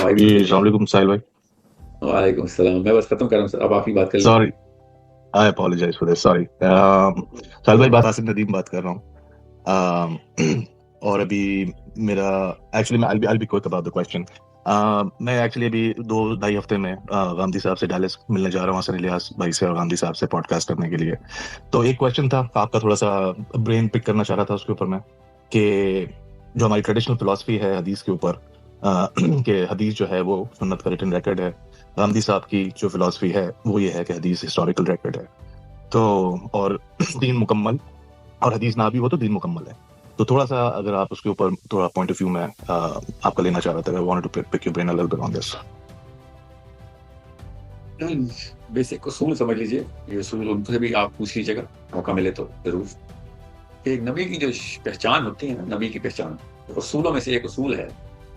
جی السلام علیکم ساحل بھائی. وعلیکم السلام. میں بس ختم کر رہا ہوں سر, اب آپ ہی بات کر لیں. Sorry, I apologize for this, sorry. Sahil بھائی, قاسم ندیم بات کر رہا ہوں. اور ابھی میرا ایکچولی میں I'll be quick about the question. میں ایکچولی ابھی 2-2.5 ہفتے میں غامدی صاحب سے ڈیلس ملنے جا رہا ہوں, حسن الیاس بھائی سے اور غامدی صاحب سے پوڈ کاسٹ کرنے کے لیے. تو ایک کویشچن تھا آپ کا, تھوڑا سا برین پک کرنا چاہ رہا تھا اس کے اوپر میں, کہ جو ہماری ٹریڈیشنل فلاسفی ہے حدیث کے اوپر, کہ حدیث جو ہے وہ سنت کا ریٹن ریکارڈ ہے. غامدی صاحب کی جو فلاسفی ہے وہ یہ ہے کہ حدیث ہسٹوریکل ریکارڈ ہے. تو اور دین مکمل, اور حدیث نہ بھی ہو تو دین مکمل ہے. تو تھوڑا سا اگر آپ اس کے اوپر تھوڑا پوائنٹ آف ویو میں آپ کا لینا چاہ رہا تھا. I wanted to pick your brain a little bit on this. Basic اصول سمجھ لیجیے, یہ اصول ان سے بھی آپ پوچھ لیجیے گا, موقع ملے تو ضرور. ایک نبی کی جو پہچان ہوتی ہے نا, نبی کی پہچان اصولوں میں سے ایک اصول ہے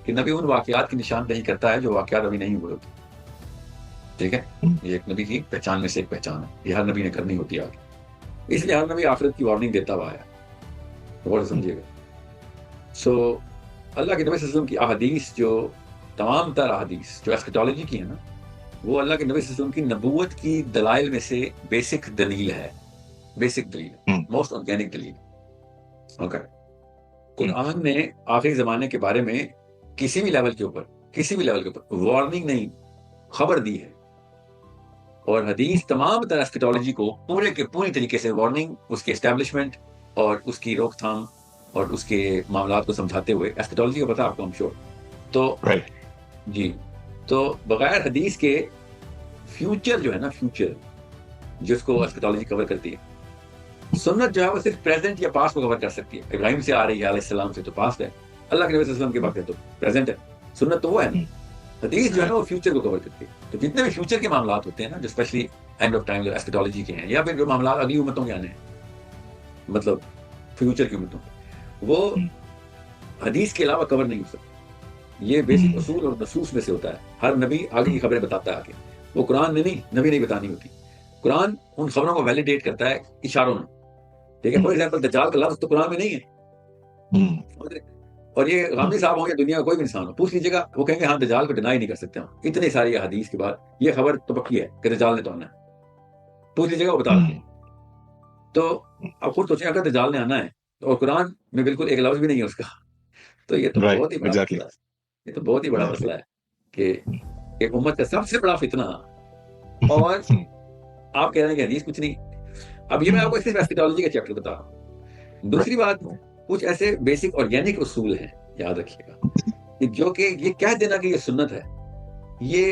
کہ نبی ان واقعات کی نشاندہی کرتا ہے جو واقعات ابھی نہیں ہوئے ہوتے. ٹھیک ہے, یہ ایک نبی کی پہچان میں سے ایک پہچان ہے, یہ ہر نبی نے کرنی ہوتی ہے آگے. اس لیے ہر نبی آخرت کی وارننگ دیتا ہوا ہے, غور سے سمجھیے گا. سو اللہ کے نبی صلی اللہ علیہ وسلم کی احادیث, جو تمام تر احادیث جو ایسکیٹالوجی کی ہے نا, وہ اللہ کے نبی صلی اللہ علیہ وسلم کی نبوت کی دلائل میں سے بیسک دلیل ہے, بیسک دلیل, موسٹ آرگینک دلیل. اوکے, قرآن نے آخری زمانے کے بارے میں کسی بھی لیول کے اوپر وارننگ نہیں, خبر دی ہے. اور حدیث تمام طرح ایسکیٹالوجی کو پوری طریقے سے وارننگ, اس کے اسٹیبلشمنٹ اور اس کی روک تھام اور اس کے معاملات کو سمجھاتے ہوئے, ایسکیٹالوجی کا پتہ آپ کو ہم شور. تو جی, تو بغیر حدیث کے فیوچر جو ہے نا, فیوچر جس کو ایسکیٹالوجی کور کرتی ہے, سنت جو ہے وہ صرف پریزنٹ یا پاسٹ کو کور کر سکتی ہے. ابراہیم سے آ رہی ہے علیہ السلام سے, تو پاسٹ ہے. اللہ کے نبی صلی اللہ علیہ وسلم کے وقت ہے تو پریزنٹ ہے. سنت تو وہ ہے نا. حدیث جو ہے نا وہ فیوچر کو کور کرتی ہے. تو جتنے بھی فیوچر کے معاملات ہوتے ہیں نا, جو اسپیشلی اینڈ آف ٹائم جو ایسکیٹالوجی کے ہیں, یا پھر جو معاملات اگلی امتوں کے آنے ہیں, مطلب فیوچر کی امتوں, وہ حدیث کے علاوہ کور نہیں ہو سکتے. یہ بیسک اصول اور نصوص میں سے ہوتا ہے. ہر نبی آگے کی خبریں بتاتا ہے آگے, وہ قرآن میں نہیں, نبی نہیں بتانی ہوتی. قرآن ان خبروں کو ویلیڈیٹ کرتا ہے اشاروں میں. ٹھیک ہے, فار ایگزامپل دجال کا لفظ تو قرآن میں نہیں ہے. اور یہ غامدی صاحب ہوں یا دنیا کا کوئی بھی انسان ہو, پوچھ لیجیے گا, وہ کہیں گے ہاں دجال کو ڈینائی نہیں کر سکتے ہم. اتنی ساری حدیث کے بعد یہ خبر تو پکی ہے کہ دجال نے تو آنا ہے. پوچھ لیجیے گا, وہ بتا رہے ہیں. تو اب خود سوچیں, اگر دجال نے آنا ہے اور قرآن میں بالکل ایک لفظ بھی نہیں ہے اس کا, تو یہ تو بہت ہی بڑا مسئلہ ہے. یہ تو بہت ہی بڑا مسئلہ ہے کہ ایک امت کا سب سے بڑا فتنہ, اور آپ کہہ رہے ہیں کہ حدیث کچھ نہیں. اب یہ میں آپ کو صرف ایسکیٹالوجی کا چیپٹر بتا رہا ہوں. دوسری بات, کچھ ایسے بیسک آرگینک اصول ہیں, یاد رکھیے گا, جو کہ یہ کہہ دینا کہ یہ سنت ہے, یہ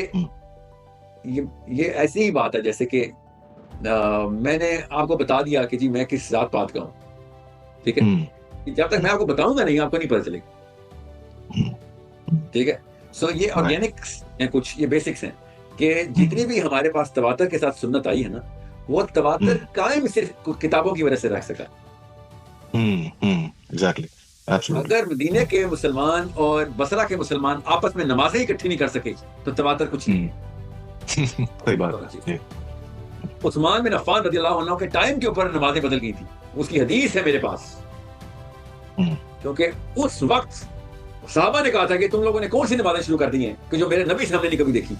ایسی ہی بات ہے جیسے کہ میں نے آپ کو بتا دیا کہ جی میں کس ذات پات کا ہوں. ٹھیک ہے, جب تک میں آپ کو بتاؤں گا نہیں, آپ کو نہیں پتہ چلے گا. ٹھیک ہے, سو یہ آرگینکس ہیں, کچھ یہ بیسکس ہیں کہ جتنی بھی ہمارے پاس تواتر کے ساتھ سنت آئی ہے نا, وہ تواتر قائم صرف کتابوں کی وجہ سے رہ سکا. اگر مدینے کے مسلمان اور بصرہ کے مسلمان آپس میں نمازیں اکٹھی نہیں کر سکے تو تواتر کچھ نہیں. عثمان بن عفان رضی اللہ عنہ کے ٹائم کے اوپر نمازیں بدل گئی تھی, اس کی حدیث ہے میرے پاس, کیونکہ اس وقت صحابہ نے کہا تھا کہ تم لوگوں نے کون سی نمازیں شروع کر دی ہیں کہ جو میرے نبی سے ہم نے نہیں کبھی دیکھی.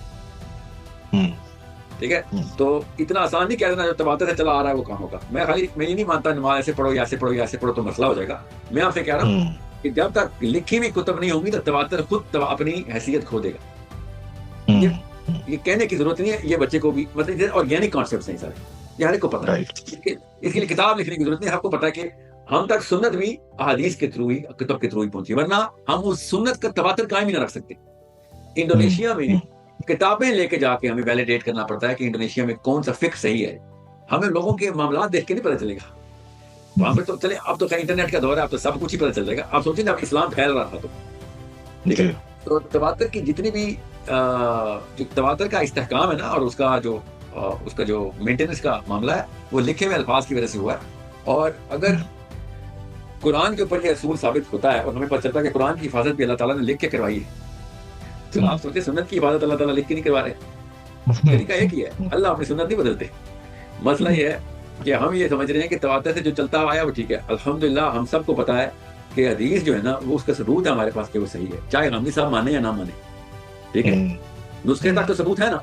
ٹھیک ہے, تو اتنا آسان نہیں کہہ دینا جو تواتر سے چلا آ رہا ہے وہ کہاں ہوگا. میں یہ نہیں مانتا نماز ایسے پڑھو یا ایسے پڑھو یا ایسے پڑھو تو مسئلہ ہو جائے گا. میں آپ سے کہہ رہا ہوں کہ جب تک لکھی ہوئی کتب نہیں ہوں گی تو تواتر خود اپنی حیثیت کھو دے گا. یہ کہنے کی ضرورت نہیں ہے, یہ بچے کو بھی مطلب آرگینک کانسیپٹس ہیں سارے, یہ ہر ایک کو پتہ ہے. اس کے لیے کتاب لکھنے کی ضرورت نہیں, آپ کو پتہ ہے کہ ہم تک سنت بھی احادیث کے تھرو ہی, کتب کے تھرو ہی پہنچی, ورنہ ہم اس سنت کا تواتر قائم ہی نہ رکھ سکتے. انڈونیشیا میں کتابیں لے کے جا کے ہمیں ویلیڈیٹ کرنا پڑتا ہے کہ انڈونیشیا میں کون سا فقہ صحیح ہے. ہمیں لوگوں کے معاملات دیکھ کے نہیں پتہ چلے گا. وہاں پہ تو چلے, اب تو انٹرنیٹ کا دور ہے, اب تو سب کچھ ہی پتہ چل جائے گا. آپ سوچیں اب اسلام پھیل رہا تھا ٹھیک ہے, تو تواتر کی جتنی بھی جو تواتر کا استحکام ہے نا, اور اس کا جو مینٹیننس کا معاملہ ہے, وہ لکھے ہوئے الفاظ کی وجہ سے ہوا ہے. اور اگر قرآن کے اوپر یہ اصول ثابت ہوتا ہے اور ہمیں پتہ چلتا ہے کہ قرآن کی حفاظت بھی اللہ تعالیٰ نے لکھ کے کروائی ہے, تو آپ سوچیں سنت کی حفاظت اللہ تعالیٰ لکھ کے نہیں کروا رہے. طریقہ ایک ہی ہے, اللہ اپنی سنت نہیں بدلتے. مسئلہ یہ ہے کہ ہم یہ سمجھ رہے ہیں کہ تواتر سے جو چلتا ہوا آیا وہ ٹھیک ہے. الحمدللہ ہم سب کو پتہ ہے کہ حدیث جو ہے نا, وہ اس کا ثبوت ہے ہمارے پاس کہ وہ صحیح ہے, چاہے غامدی صاحب مانے یا نہ مانے. ٹھیک ہے, نسخے تک تو ثبوت ہے نا.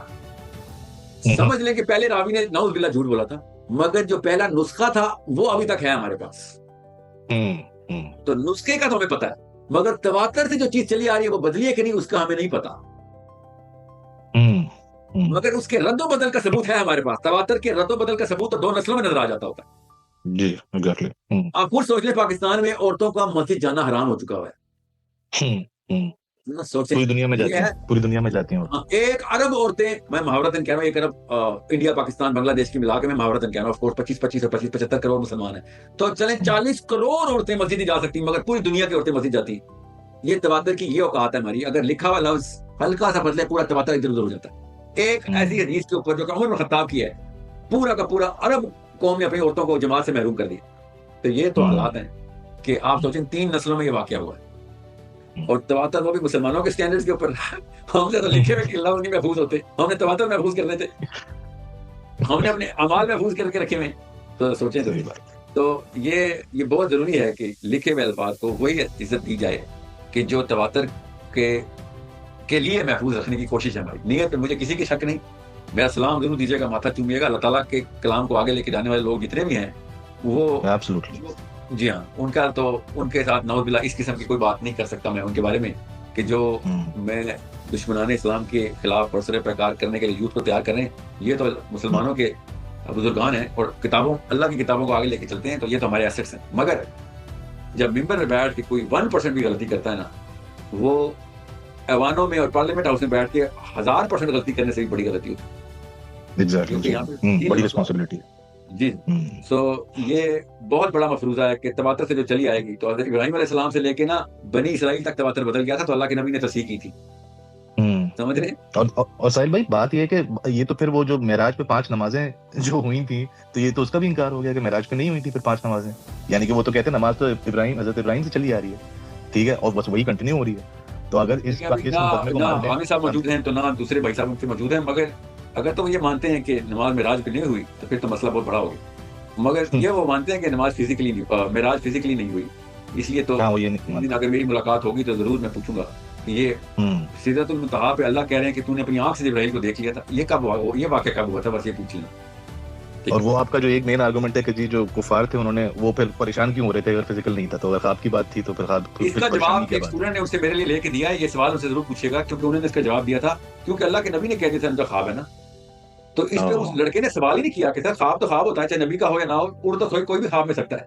سمجھ لیں کہ پہلے راوی نے نعوذ باللہ جھوٹ بولا تھا, مگر جو پہلا نسخہ تھا وہ ابھی تک ہے ہمارے پاس. تو نسخے کا تو ہمیں پتا ہے, مگر تواتر سے جو چیز چلی آ رہی ہے وہ بدلی ہے کہ نہیں, اس کا ہمیں نہیں پتا. مگر اس کے رد و بدل کا ثبوت ہے ہمارے پاس. تواتر کے رد و بدل کا ثبوت تو 2 نسلوں میں نظر آ جاتا ہوتا ہے. جی ایگزیکٹلی. آپ خود سوچ لیں, پاکستان میں عورتوں کا مسجد جانا حرام ہو چکا ہوا ہے. سوچیں, پوری دنیا میں جاتی ہیں, پوری دنیا میں جاتی ہیں. 1 ارب عورتیں, میں محاورتاً کہہ رہا ہوں, 1 ارب انڈیا پاکستان بنگلہ دیش کی ملا کے میں محاورتاً کہہ رہا ہوں, آف کورس 25 اور 75 کروڑ مسلمان ہیں, تو چلیں 40 کروڑ عورتیں مسجد نہیں جا سکتی, مگر پوری دنیا کی عورتیں مسجد جاتی. یہ تواتر کی یہ اوقات ہے ہماری. اگر لکھا ہوا لفظ ہلکا سا بدلے پورا تواتر ادھر ادھر ہو جاتا ہے. ایک ایسی حدیث کے اوپر جو کہ عمر بن خطاب کی ہے, پورا کا پورا عرب قوم نے اپنی عورتوں کو جماعت سے محروم کر دیا. تو یہ تو حالات ہیں کہ آپ سوچیں 3 نسلوں میں یہ واقعہ ہوا ہے. اور تواتر وہ بھی مسلمانوں کے سٹینڈرڈز کے اوپر. ہم سے تو لکھے ہوئے کہ لفظ نہیں محفوظ ہوتے, ہم نے تواتر محفوظ کرنے تھے, ہم نے اپنے اعمال محفوظ کر کے رکھے ہوئے. تو سوچیں تو یہ بہت ضروری ہے کہ لکھے ہوئے الفاظ کو وہی عزت دی جائے کہ جو تواتر کے لیے محفوظ رکھنے کی کوشش ہے ہماری. نیت پہ مجھے کسی کی شک نہیں. میرا سلام ضرور دیجیے گا, ماتھا چومیے گا. اللہ تعالیٰ کے کلام کو آگے لے کے جانے والے لوگ جتنے بھی ہیں وہ جی ہاں, ان کے ساتھ نعوذ باللہ اس قسم کی کوئی بات نہیں کر سکتا میں ان کے بارے میں کہ جو میں دشمنان اسلام کے خلاف برسر پیکار کرنے کے لیے یوتھ کو تیار کریں. یہ تو مسلمانوں کے بزرگان ہیں اور کتابوں, اللہ کی کتابوں کو آگے لے کے چلتے ہیں, تو یہ تو ہمارے ایسٹس ہیں. مگر جب ممبر میں بیٹھ کے کوئی 1% بھی غلطی کرتا ہے نا, وہ ایوانوں میں اور پارلیمنٹ ہاؤس میں بیٹھ کے 1000% غلطی کرنے سے بھی بڑی غلطی ہوتی ہے. بڑی رسپانسبلٹی. جی سو یہ بہت بڑا مفروضہ ہے کہ تواتر سے جو چلی آئے گی. تو حضرت ابراہیم علیہ السلام سے لے کے نا بنی اسرائیل تک تواتر بدل گیا تھا, تو اللہ کے نبی نے تصحیح کی تھی. سمجھ رہے ہیں. اور ساحل بھائی بات یہ ہے کہ یہ تو پھر وہ جو معراج پہ 5 نمازیں جو ہوئی تھیں, تو یہ تو اس کا بھی انکار ہو گیا کہ معراج پہ نہیں ہوئی تھی پھر 5 نمازیں. یعنی کہ وہ تو کہتے ہیں نماز تو حضرت ابراہیم سے چلی آ رہی ہے, ٹھیک ہے, اور بس وہی کنٹینیو ہو رہی ہے. تو اگر اس حامی صاحب موجود ہیں تو نہ دوسرے بھائی صاحب سے موجود ہیں, مگر اگر تو یہ مانتے ہیں کہ نماز معراج پہ نہیں ہوئی تو پھر تو مسئلہ بہت بڑا ہو گیا. مگر یہ وہ مانتے ہیں کہ نماز فزیکلی نہیں, معراج فزیکلی نہیں ہوئی. اس لیے تو اگر میری ملاقات ہوگی تو ضرور میں پوچھوں گا کہ یہ سدرۃ المنتہا پہ اللہ کہہ رہے ہیں کہ تو نے اپنی آنکھ سے جبرائیل کو دیکھ لیا تھا, یہ کب ہوا, یہ واقعہ کب ہوا تھا, بس یہ پوچھ لینا. اور وہ آپ کا جو ایک مین آرگومنٹ ہے کہ جی جو کفار تھے انہوں نے وہ پھر پریشان کیوں ہو رہے تھے اگر فزیکل نہیں تھا, تو اگر خواب کی بات تھی تو پھر خواب. اس کا جواب ایک اسٹوڈنٹ نے اس سے میرے لیے لے کے دیا ہے. یہ سوال ان سے ضرور پوچھے گا کیونکہ انہوں نے اس کا جواب دیا تھا, کیونکہ اللہ کے نبی نے کہہ دیا تھا ان کا خواب ہے نا. تو اس پہ اس لڑکے نے سوال ہی نہیں کیا کہ سر خواب تو خواب ہوتا ہے, چاہے نبی کا ہو یا نہ ہو, اڑ تو کوئی بھی خواب میں سکتا ہے.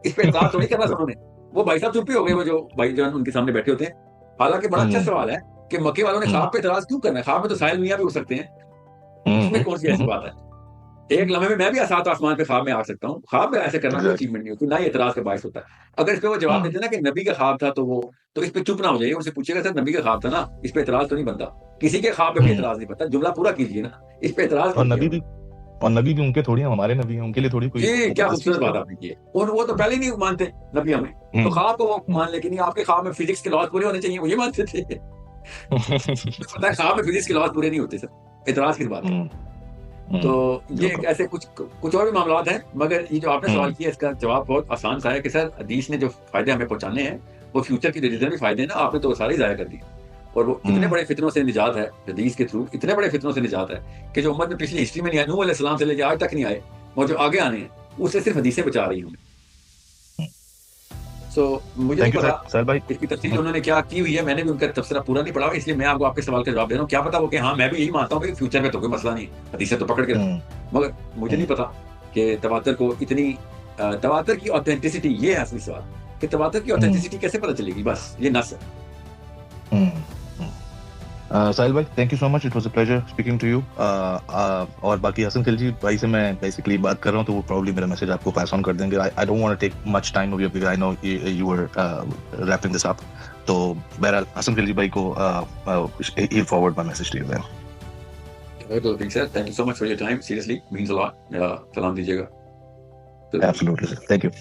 اس پہ اعتراض تو نہیں کرنا انہوں نے. وہ بھائی صاحب چپ ہی ہو گئے, وہ جو بھائی جان ان کے سامنے بیٹھے ہوتے ہیں. حالانکہ بڑا اچھا سوال ہے کہ مکے والوں نے خواب پہ اعتراض کیوں کرنا ہے, خواب میں تو سائل میاں بھی اڑ سکتے ہیں, اس میں کون سی ایسی بات ہے. ایک لمحے میں بھی 7 آسمان پہ خواب میں آ سکتا ہوں. خواب میں ایسے کرنا کوئی اچیومنٹ نہیں ہوتی, نہ ہی اعتراض کا باعث ہوتا ہے. اگر اس پہ وہ جواب دیتے نا کہ نبی کا خواب تھا تو اس پہ چپ نہ ہو جائیے, ان سے پوچھیے گا سر نبی کا خواب تھا نا, اس پہ اعتراض تو نہیں بنتا. کسی کے خواب پہ بھی اعتراض نہیں بنتا, جملہ پورا کیجیے نا, اس پہ اعتراض. اور نبی بھی ان کے تھوڑی, ہمارے نبی ہیں, ان کے لیے تھوڑی کوئی. جی کیا خوبصورت بات آپ نے کی ہے. اور وہ تو پہلے ہی نہیں مانتے نبی ہمیں, تو خواب کو وہ مان لے کہ نہیں آپ کے خواب میں فزکس کے لاز پورے ہونے چاہیے, وہ یہ مانتے تھے. پتہ ہے خواب میں فزکس کے لاز پورے نہیں ہوتے سر, اعتراض کی بات ہے. تو یہ ایسے کچھ اور بھی معاملات ہیں, مگر یہ جو آپ نے سوال کیا اس کا جواب بہت آسان سا ہے کہ سر حدیث نے جو فائدے ہمیں پہنچانے ہیں وہ فیوچر کے جتنے بھی فائدے ہیں نا, آپ نے تو وہ سارے ضائع کر دیے. اور وہ اتنے بڑے فتنوں سے نجات ہے حدیث کے تھرو, اتنے بڑے فتنوں سے نجات ہے کہ جو امت میں پچھلی ہسٹری میں نہیں آئے, نوح علیہ السلام سے لے کے آج تک نہیں آئے, اور جو آگے آنے ہیں اس سے صرف حدیثیں بچا رہی ہوں. سو مجھے نہیں پتا اس کی تفصیل انہوں نے کیا کی ہوئی ہے, میں نے بھی ان کا تبصرہ پورا نہیں پڑھا, اس لیے میں آپ کو آپ کے سوال کا جواب دے رہا ہوں. کیا پتا وہ کہ ہاں میں بھی یہی مانتا ہوں کہ فیوچر میں تو کوئی مسئلہ نہیں, حدیثیں تو پکڑ کے رہا, مگر مجھے نہیں پتا کہ تواتر کو اتنی تواتر کی اوتھینٹسٹی, یہ ہے اصلی سوال کہ تواتر کی اوتھینٹسٹی کیسے پتہ چلے گی. بس یہ نس ہے. ساحل بھائی thank you so much, it was a pleasure speaking to you. اور باقی حسن خلجی بھائی سے میں بیسکلی بات کر رہا ہوں تو وہ پرابلی میرا میسج آپ کو پاس آن کر دیں گے. I don't want to take much time of your, I know you were wrapping this up. تو بہرحال حسن خلجی بھائی کو ہی forward my message to you. Sir thank you so much for your time, seriously means a lot. سلام دیجیے گا. Absolutely sir, thank you.